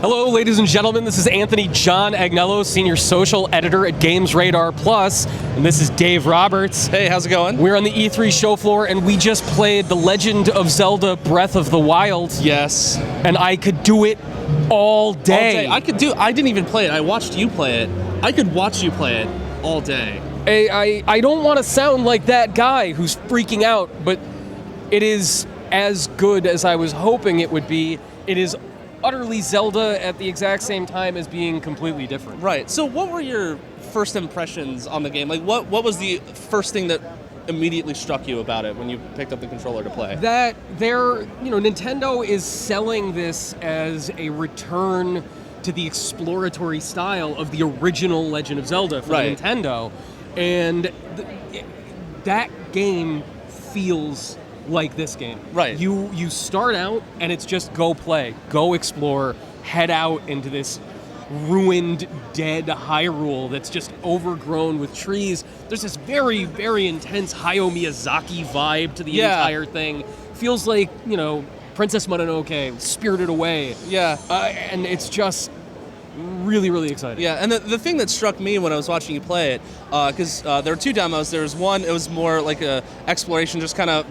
Hello, ladies and gentlemen. This is Anthony John Agnello, Senior Social Editor at Games Radar Plus, and this is Dave Roberts. Hey, how's it going? We're on the E3 show floor, and we just played The Legend of Zelda Breath of the Wild. Yes. And I could do it all day. I didn't even play it. I watched you play it. I could watch you play it all day. I don't want to sound like that guy who's freaking out, but it is as good as I was hoping it would be. It is utterly Zelda at the exact same time as being completely different. Right. So what were your first impressions on the game? Like, what was the first thing that immediately struck you about it when you picked up the controller to play? That Nintendo is selling this as a return to the exploratory style of the original Legend of Zelda for Nintendo. And that game feels like this game. Right. You start out and it's just go play, go explore, head out into this ruined, dead Hyrule that's just overgrown with trees. There's this very, very intense Hayao Miyazaki vibe to the entire thing. Feels like, Princess Mononoke, Spirited Away. Yeah. And it's just really, really exciting. Yeah, and the thing that struck me when I was watching you play it, because there were two demos. There was one, it was more like a exploration, just kind of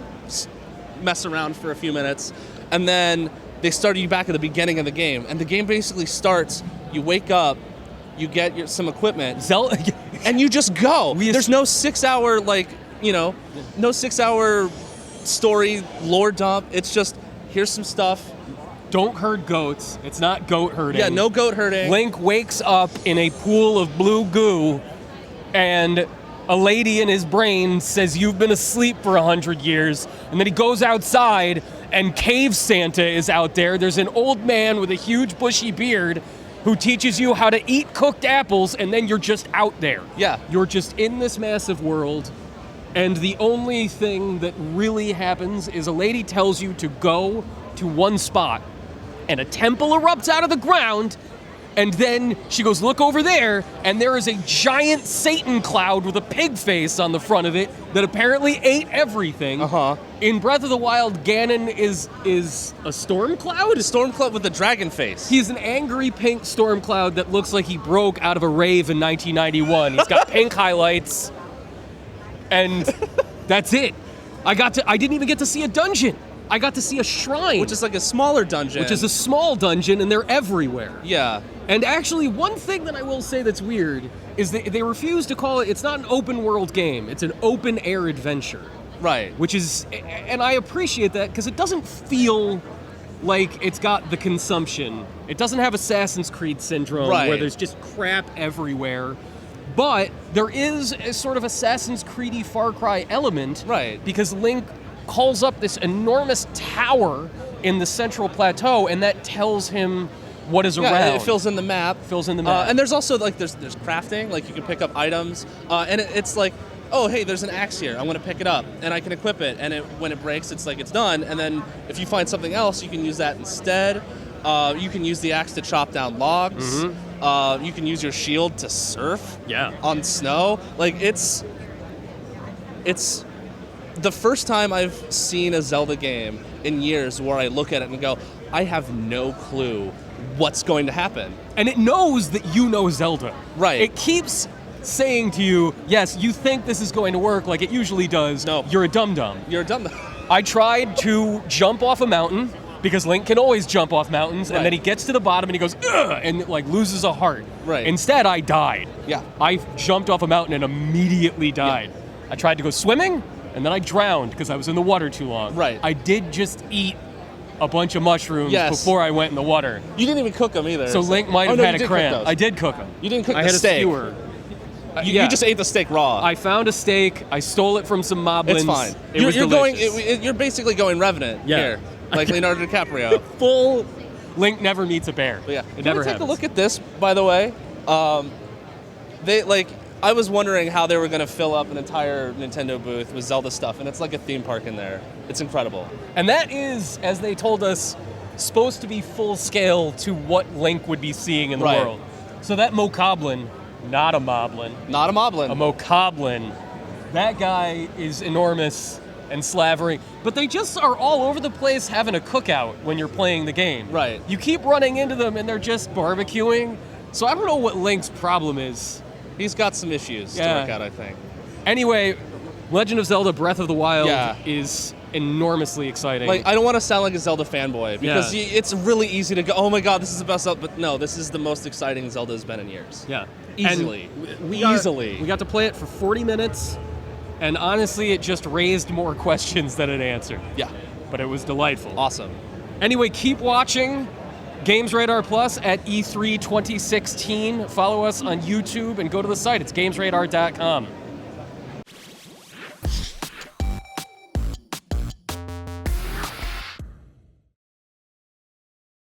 mess around for a few minutes, and then they started you back at the beginning of the game, and the game basically starts, you wake up, you get some equipment, and you just go. There's no 6 hour, no 6 hour story lore dump. It's just, here's some stuff. Don't herd goats. It's not goat herding. Yeah, no goat herding. Link wakes up in a pool of blue goo, and a lady in his brain says, "You've been asleep for 100 years." And then he goes outside, and Cave Santa is out there. There's an old man with a huge bushy beard who teaches you how to eat cooked apples, and then you're just out there. Yeah. You're just in this massive world, and the only thing that really happens is a lady tells you to go to one spot, and a temple erupts out of the ground, and then she goes, "Look over there," and there is a giant Satan cloud with a pig face on the front of it that apparently ate everything. In Breath of the Wild, Ganon is a storm cloud? A storm cloud with a dragon face. He's an angry pink storm cloud that looks like he broke out of a rave in 1991. He's got pink highlights, and that's it. I didn't even get to see a dungeon. I got to see a shrine. Which is like a smaller dungeon. Which is a small dungeon, and they're everywhere. Yeah. And actually, one thing that I will say that's weird is that they refuse to call it, it's not an open world game, it's an open air adventure. Right. Which is, and I appreciate that because it doesn't feel like it's got the consumption. It doesn't have Assassin's Creed syndrome where there's just crap everywhere. But there is a sort of Assassin's Creed-y Far Cry element. Right. Because Link calls up this enormous tower in the central plateau, and that tells him what is around. It fills in the map. And there's also, there's crafting. Like, you can pick up items. And it's like, oh, hey, there's an axe here. I'm going to pick it up, and I can equip it. And when it breaks, it's like it's done. And then if you find something else, you can use that instead. You can use the axe to chop down logs. Mm-hmm. You can use your shield to surf on snow. Like, it's the first time I've seen a Zelda game in years where I look at it and go, I have no clue what's going to happen. And it knows that you know Zelda. Right. It keeps saying to you, yes, you think this is going to work like it usually does. No. You're a dum-dum. You're a dum-dum. I tried to jump off a mountain, because Link can always jump off mountains, and then he gets to the bottom and he goes, ugh, and loses a heart. Right. Instead, I died. Yeah. I jumped off a mountain and immediately died. Yeah. I tried to go swimming, and then I drowned because I was in the water too long. Right. I did just eat a bunch of mushrooms before I went in the water. You didn't even cook them either. So Link might have had a cramp. I did cook them. You didn't cook the steak. I had a skewer. You just ate the steak raw. I found a steak. I stole it from some moblins. It's fine. It was delicious. You're basically going Revenant here, like Leonardo DiCaprio. Full Link never meets a bear. But it never take happens. a look at this, by the way. I was wondering how they were going to fill up an entire Nintendo booth with Zelda stuff, and it's like a theme park in there. It's incredible. And that is, as they told us, supposed to be full scale to what Link would be seeing in the world. So that Mokoblin, not a Moblin. Not a Moblin. A Mokoblin. That guy is enormous. and slavering, but they just are all over the place having a cookout when you're playing the game. Right. You keep running into them and they're just barbecuing. So I don't know what Link's problem is. He's got some issues to work out, I think. Anyway, Legend of Zelda Breath of the Wild Yeah. is enormously exciting. Like, I don't want to sound like a Zelda fanboy because it's really easy to go, oh my god, this is the best Zelda. But no, this is the most exciting Zelda has been in years. Yeah. Easily. And we Easily. got to play it for 40 minutes, and honestly, it just raised more questions than it answered. Yeah. But it was delightful. Awesome. Anyway, keep watching Games Radar Plus at E3 2016. Follow us on YouTube and go to the site. It's gamesradar.com.